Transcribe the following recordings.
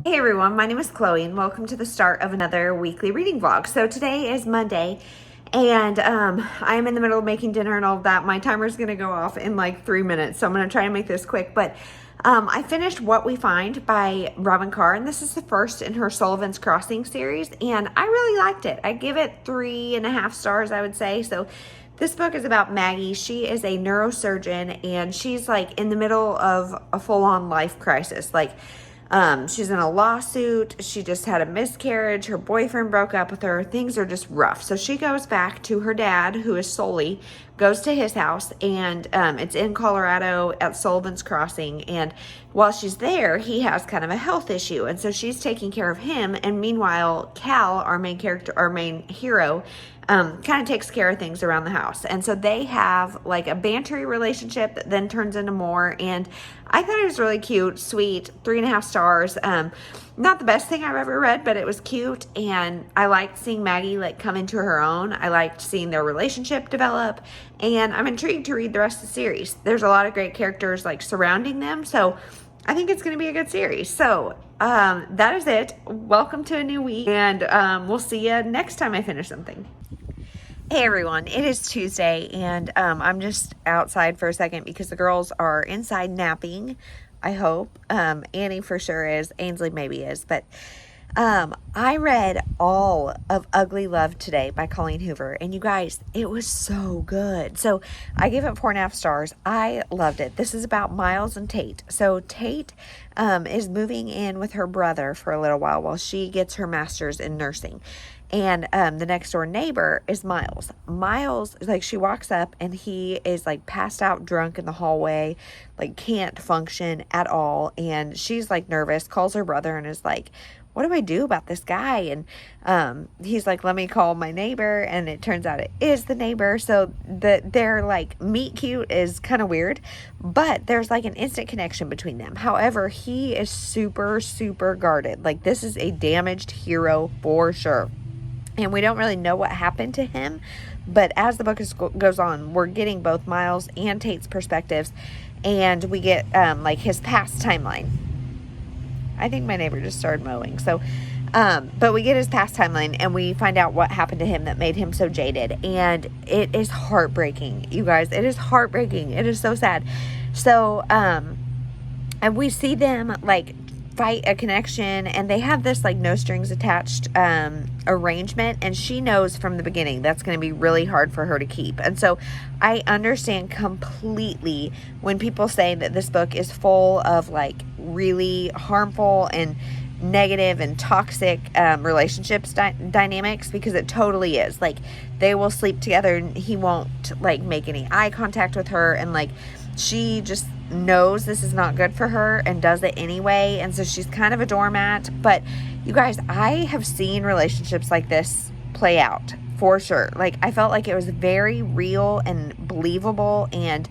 Hey everyone, my name is Chloe and welcome to the start of another weekly reading vlog. So today is Monday and I'm in the middle of making dinner and all of that. My timer is going to go off in like 3 minutes, so I'm going to try and make this quick. But I finished What We Find by Robin Carr, and this is the first in her Sullivan's Crossing series, and I really liked it. I give it 3.5 stars, I would say. So this book is about Maggie. She is a neurosurgeon and she's like in the middle of a full-on life crisis. She's in a lawsuit. She just had a miscarriage. Her boyfriend broke up with her. Things are just rough. So she goes back to her dad, who is Sully, goes to his house, and it's in Colorado at Sullivan's Crossing. And while she's there, he has kind of a health issue. And so she's taking care of him. And meanwhile, Cal, our main hero, kind of takes care of things around the house. And so they have like a bantery relationship that then turns into more. And I thought it was really cute, sweet, 3.5 stars. Not the best thing I've ever read, but it was cute. And I liked seeing Maggie like come into her own. I liked seeing their relationship develop. And I'm intrigued to read the rest of the series. There's a lot of great characters like surrounding them. So I think it's going to be a good series. So that is it. Welcome to a new week. And we'll see you next time I finish something. Hey everyone, it is Tuesday and I'm just outside for a second because the girls are inside napping, I hope. Annie for sure is, Ainsley maybe is, but I read all of Ugly Love today by Colleen Hoover, and you guys, it was so good. So I gave it 4.5 stars. I loved it. This is about Miles and Tate. So Tate is moving in with her brother for a little while she gets her master's in nursing. And the next door neighbor is Miles. Miles, like, she walks up and he is like passed out drunk in the hallway, like can't function at all. And she's like nervous, calls her brother and is like, what do I do about this guy? And he's like, let me call my neighbor. And it turns out it is the neighbor. So their like meet cute is kind of weird, but there's like an instant connection between them. However, he is super, super guarded. Like, this is a damaged hero for sure. And we don't really know what happened to him. But as the book goes on, we're getting both Miles and Tate's perspectives. And we get like his past timeline. I think my neighbor just started mowing. So, but we get his past timeline and we find out what happened to him that made him so jaded. And it is heartbreaking, you guys. It is heartbreaking. It is so sad. So, and we see them like fight a connection, and they have this like no strings attached arrangement, and she knows from the beginning that's going to be really hard for her to keep. And so I understand completely when people say that this book is full of like really harmful and negative and toxic relationships dynamics, because it totally is. Like, they will sleep together and he won't like make any eye contact with her, and like she just knows this is not good for her and does it anyway. And so she's kind of a doormat. But you guys, I have seen relationships like this play out for sure. Like, I felt like it was very real and believable, and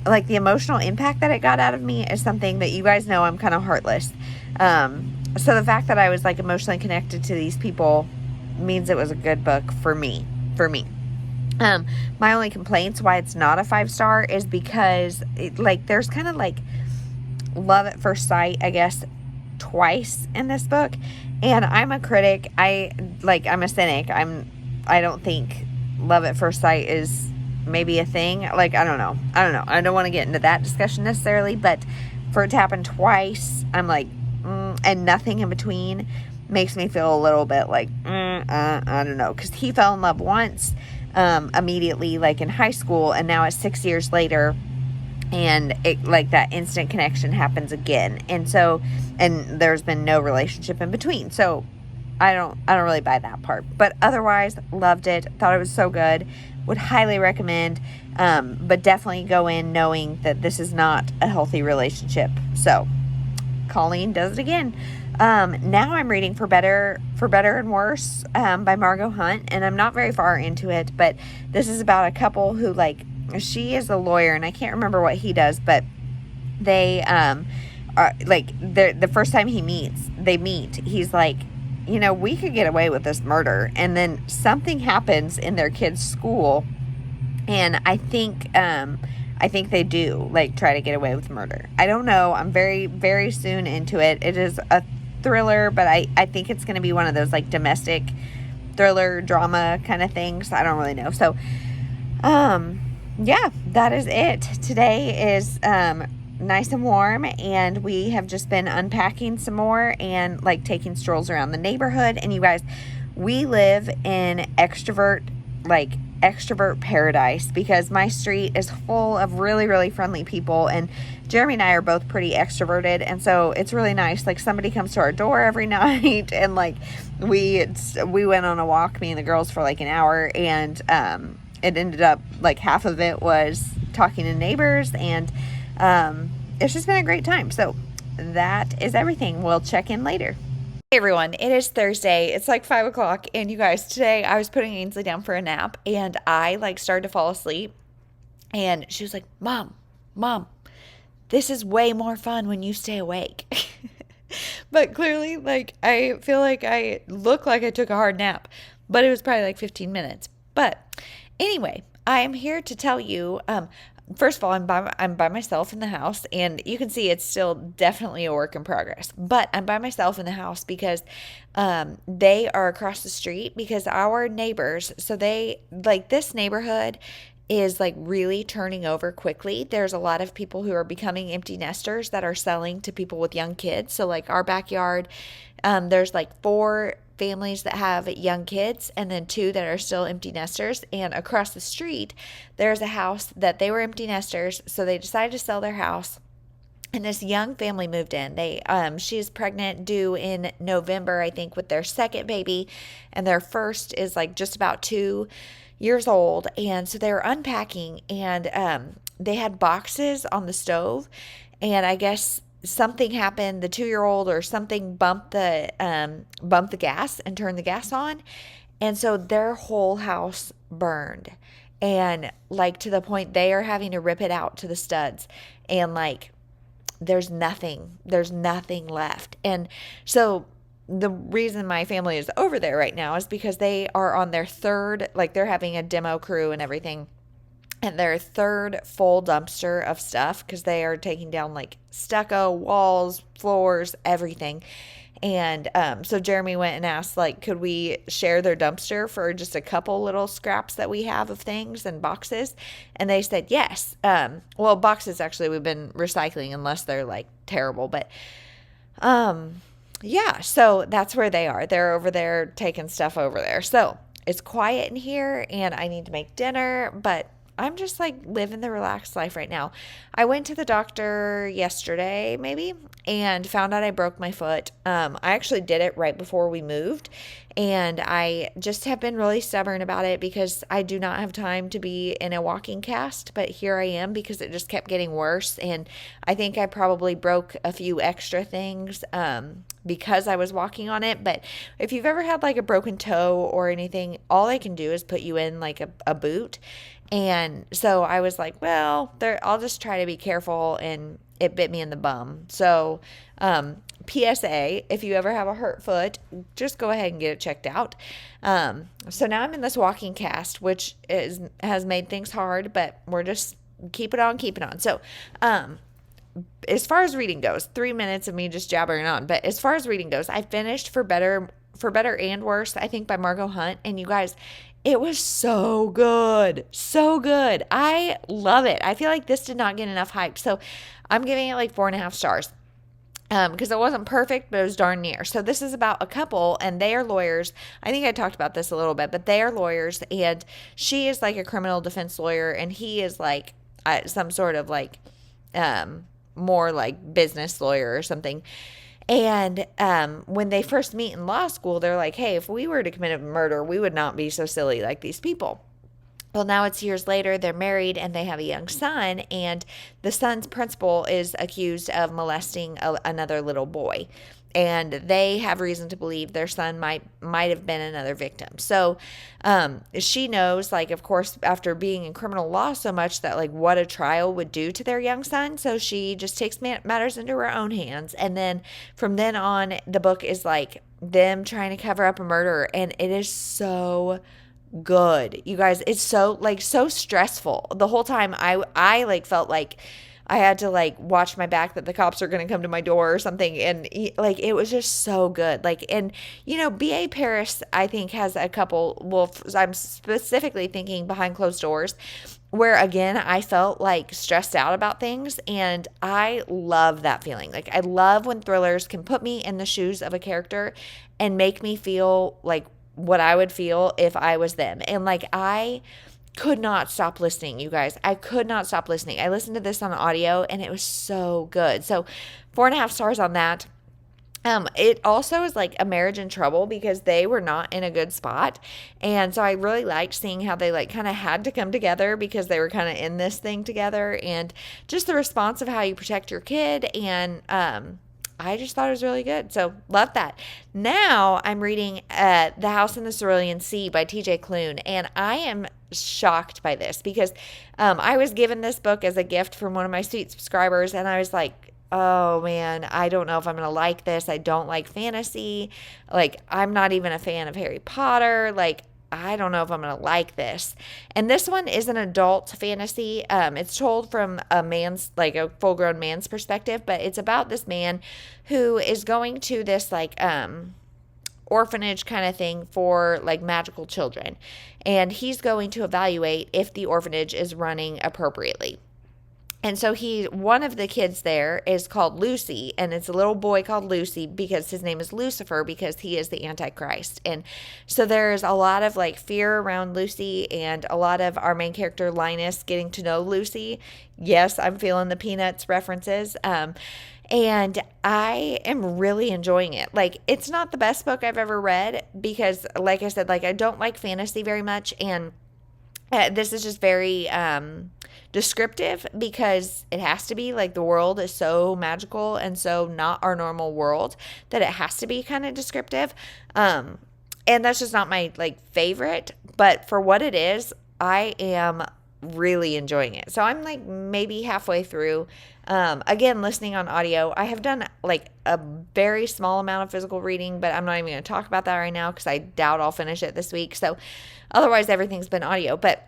like the emotional impact that it got out of me is something that you guys know I'm kind of heartless. So the fact that I was like emotionally connected to these people means it was a good book for me. My only complaints why it's not a 5-star is because there's kind of like love at first sight, I guess, twice in this book. And I'm a critic. I'm a cynic. I don't think love at first sight is maybe a thing. Like, I don't know. I don't want to get into that discussion necessarily, but for it to happen twice, I'm like, and nothing in between makes me feel a little bit like, I don't know. Because he fell in love once, immediately, like in high school, and now it's 6 years later, and it like that instant connection happens again. And so, and there's been no relationship in between. So I don't really buy that part. But otherwise, loved it. Thought it was so good. Would highly recommend. But definitely go in knowing that this is not a healthy relationship. So Colleen does it again. Now I'm reading For Better and Worse by Margot Hunt, and I'm not very far into it, but this is about a couple who, like, she is a lawyer, and I can't remember what he does, but they are like, the first time they meet, he's like, you know, we could get away with this murder. And then something happens in their kid's school, and I think they do like try to get away with murder. I don't know. I'm very, very soon into it. It is a thriller, but I think it's going to be one of those like domestic thriller drama kind of things. I don't really know. So, yeah, that is it. Today is nice and warm, and we have just been unpacking some more and like taking strolls around the neighborhood. And you guys, we live in extrovert paradise, because my street is full of really, really friendly people, and Jeremy and I are both pretty extroverted, and so it's really nice. Like, somebody comes to our door every night, and like we went on a walk, me and the girls, for like an hour, and it ended up like half of it was talking to neighbors, and it's just been a great time. So that is everything. We'll check in later. Hey everyone, it is Thursday. It's like 5 o'clock, and you guys, today I was putting Ainsley down for a nap, and I like started to fall asleep, and she was like, Mom, this is way more fun when you stay awake. But clearly, like, I feel like I look like I took a hard nap, but it was probably like 15 minutes. But anyway, I am here to tell you, first of all, I'm by myself in the house, and you can see it's still definitely a work in progress. But I'm by myself in the house because they are across the street, because our neighbors, so they, like, this neighborhood is like really turning over quickly. There's a lot of people who are becoming empty nesters that are selling to people with young kids. So like our backyard, there's like 4 families that have young kids, and then 2 that are still empty nesters. And across the street, there's a house that they were empty nesters, so they decided to sell their house. And this young family moved in. She's pregnant, due in November, I think, with their second baby, and their first is like just about 2 years old. And so they were unpacking, and they had boxes on the stove, and I guess something happened. The 2-year-old or something bumped the gas and turned the gas on, and so their whole house burned, and like to the point they are having to rip it out to the studs, and like there's nothing left. And so the reason my family is over there right now is because they are on their third, like they're having a demo crew and everything, and their third full dumpster of stuff, because they are taking down like stucco, walls, floors, everything. And so Jeremy went and asked, like, could we share their dumpster for just a couple little scraps that we have of things and boxes? And they said yes. Well, boxes, actually, we've been recycling unless they're like terrible. But yeah, so that's where they are. They're over there taking stuff over there. So it's quiet in here, and I need to make dinner, but I'm just like living the relaxed life right now. I went to the doctor yesterday, maybe, and found out I broke my foot. I actually did it right before we moved, and I just have been really stubborn about it because I do not have time to be in a walking cast, but here I am because it just kept getting worse, and I think I probably broke a few extra things because I was walking on it. But if you've ever had like a broken toe or anything, all they can do is put you in like a boot. And so I was like, well, I'll just try to be careful, and it bit me in the bum. So, PSA, if you ever have a hurt foot, just go ahead and get it checked out. So now I'm in this walking cast, which has made things hard, but we're just keep it on. So, as far as reading goes, 3 minutes of me just jabbering on. But as far as reading goes, I finished For Better and Worse, I think, by Margot Hunt. And you guys, it was so good. So good. I love it. I feel like this did not get enough hype. So I'm giving it like 4.5 stars. Because it wasn't perfect, but it was darn near. So this is about a couple, and they are lawyers. I think I talked about this a little bit, but they are lawyers, and she is like a criminal defense lawyer, and he is like some sort of like more like business lawyer or something. And when they first meet in law school, they're like, hey, if we were to commit a murder, we would not be so silly like these people. Well, now it's years later, they're married, and they have a young son, and the son's principal is accused of molesting another little boy. And they have reason to believe their son might have been another victim. So she knows, like, of course, after being in criminal law so much, that, like, what a trial would do to their young son. So she just takes matters into her own hands. And then from then on, the book is, like, them trying to cover up a murder. And it is so good, you guys. It's so stressful the whole time. I like felt like I had to like watch my back that the cops are going to come to my door or something. And like, it was just so good. Like, and B.A. Paris, I think, has a couple, well, I'm specifically thinking Behind Closed Doors, where again, I felt like stressed out about things, and I love that feeling. Like, I love when thrillers can put me in the shoes of a character and make me feel like what I would feel if I was them. And like, I could not stop listening, you guys. I could not stop listening. I listened to this on audio and it was so good. So 4.5 stars on that. It also is like A Marriage in Trouble because they were not in a good spot. And so I really liked seeing how they like kind of had to come together because they were kind of in this thing together, and just the response of how you protect your kid. And, I just thought it was really good. So love that. Now I'm reading The House in the Cerulean Sea by TJ Klune. And I am shocked by this because I was given this book as a gift from one of my sweet subscribers. And I was like, oh man, I don't know if I'm going to like this. I don't like fantasy. Like, I'm not even a fan of Harry Potter. Like, I don't know if I'm going to like this. And this one is an adult fantasy. It's told from a man's, like a full-grown man's perspective, but it's about this man who is going to this like orphanage kind of thing for like magical children. And he's going to evaluate if the orphanage is running appropriately. And so one of the kids there is called Lucy, and it's a little boy called Lucy because his name is Lucifer because he is the Antichrist. And so there's a lot of like fear around Lucy and a lot of our main character Linus getting to know Lucy. Yes, I'm feeling the Peanuts references. And I am really enjoying it. Like, it's not the best book I've ever read because, like I said, like I don't like fantasy very much, and this is just very descriptive because it has to be. Like, the world is so magical and so not our normal world that it has to be kind of descriptive. And that's just not my like favorite, but for what it is, I am really enjoying it. So I'm like maybe halfway through. Again, listening on audio. I have done like a very small amount of physical reading, but I'm not even going to talk about that right now because I doubt I'll finish it this week. So otherwise, everything's been audio, but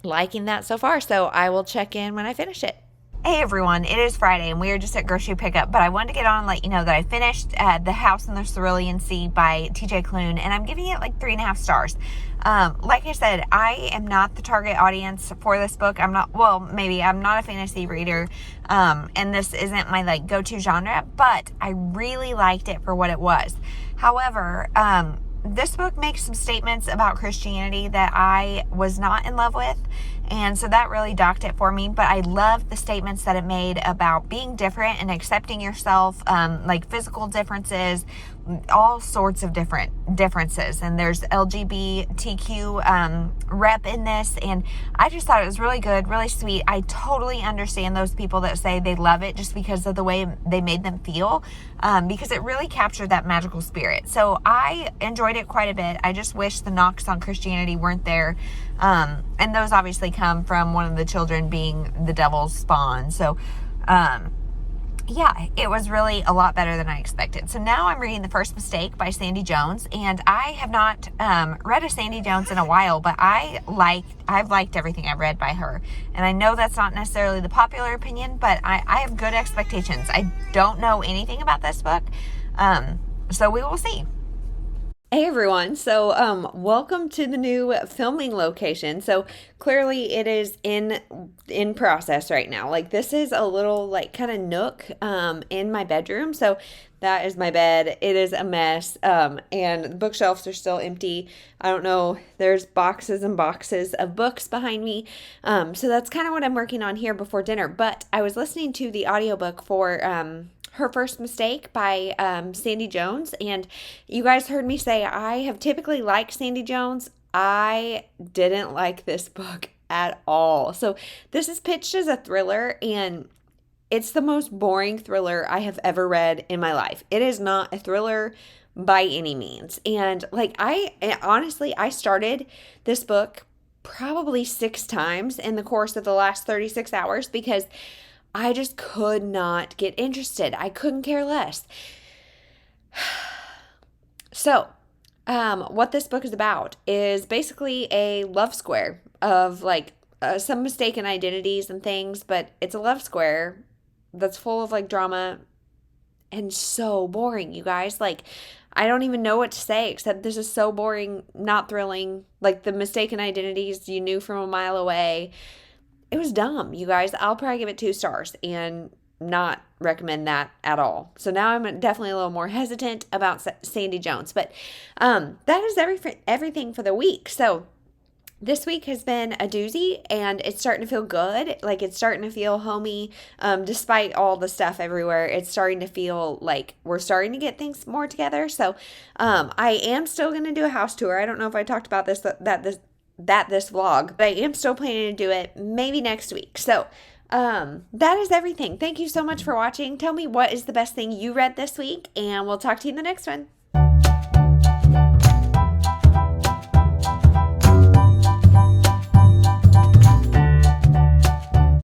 liking that so far. So I will check in when I finish it. Hey everyone, it is Friday and we are just at grocery pickup, but I wanted to get on and let you know that I finished The House in the Cerulean Sea by TJ Klune, and I'm giving it like 3.5 stars. Like I said, I am not the target audience for this book. I'm not a fantasy reader, and this isn't my like go-to genre, but I really liked it for what it was. However, this book makes some statements about Christianity that I was not in love with, and so that really docked it for me. But I love the statements that it made about being different and accepting yourself, like physical differences, all sorts of differences. And there's LGBTQ rep in this, and I just thought it was really good, really sweet. I totally understand those people that say they love it just because of the way they made them feel, because it really captured that magical spirit. So I enjoyed it quite a bit. I just wish the knocks on Christianity weren't there. And those obviously come from one of the children being the devil's spawn. So, yeah, it was really a lot better than I expected. So now I'm reading The First Mistake by Sandy Jones, and I have not read a Sandy Jones in a while, but I've liked everything I've read by her. And I know that's not necessarily the popular opinion, but I have good expectations. I don't know anything about this book, so we will see. Hey everyone, so welcome to the new filming location. So clearly it is in process right now. Like, this is a little like kind of nook in my bedroom. So that is my bed. It is a mess, and the bookshelves are still empty. I don't know, there's boxes and boxes of books behind me. So that's kind of what I'm working on here before dinner. But I was listening to the audiobook for Her First Mistake by Sandy Jones, and you guys heard me say I have typically liked Sandy Jones. I didn't like this book at all. So this is pitched as a thriller, and it's the most boring thriller I have ever read in my life. It is not a thriller by any means. And like, I started this book probably 6 times in the course of the last 36 hours because I just could not get interested. I couldn't care less. So, what this book is about is basically a love square of like some mistaken identities and things, but it's a love square that's full of like drama and so boring, you guys. Like, I don't even know what to say except this is so boring, not thrilling. Like, the mistaken identities you knew from a mile away. It was dumb, you guys. I'll probably give it 2 stars and not recommend that at all. So now I'm definitely a little more hesitant about Sandy Jones. But that is everything for the week. So this week has been a doozy, and it's starting to feel good. Like, it's starting to feel homey, despite all the stuff everywhere. It's starting to feel like we're starting to get things more together. So I am still going to do a house tour. I don't know if I talked about this vlog, but I am still planning to do it maybe next week. So that is everything. Thank you so much for watching. Tell me what is the best thing you read this week, and we'll talk to you in the next one.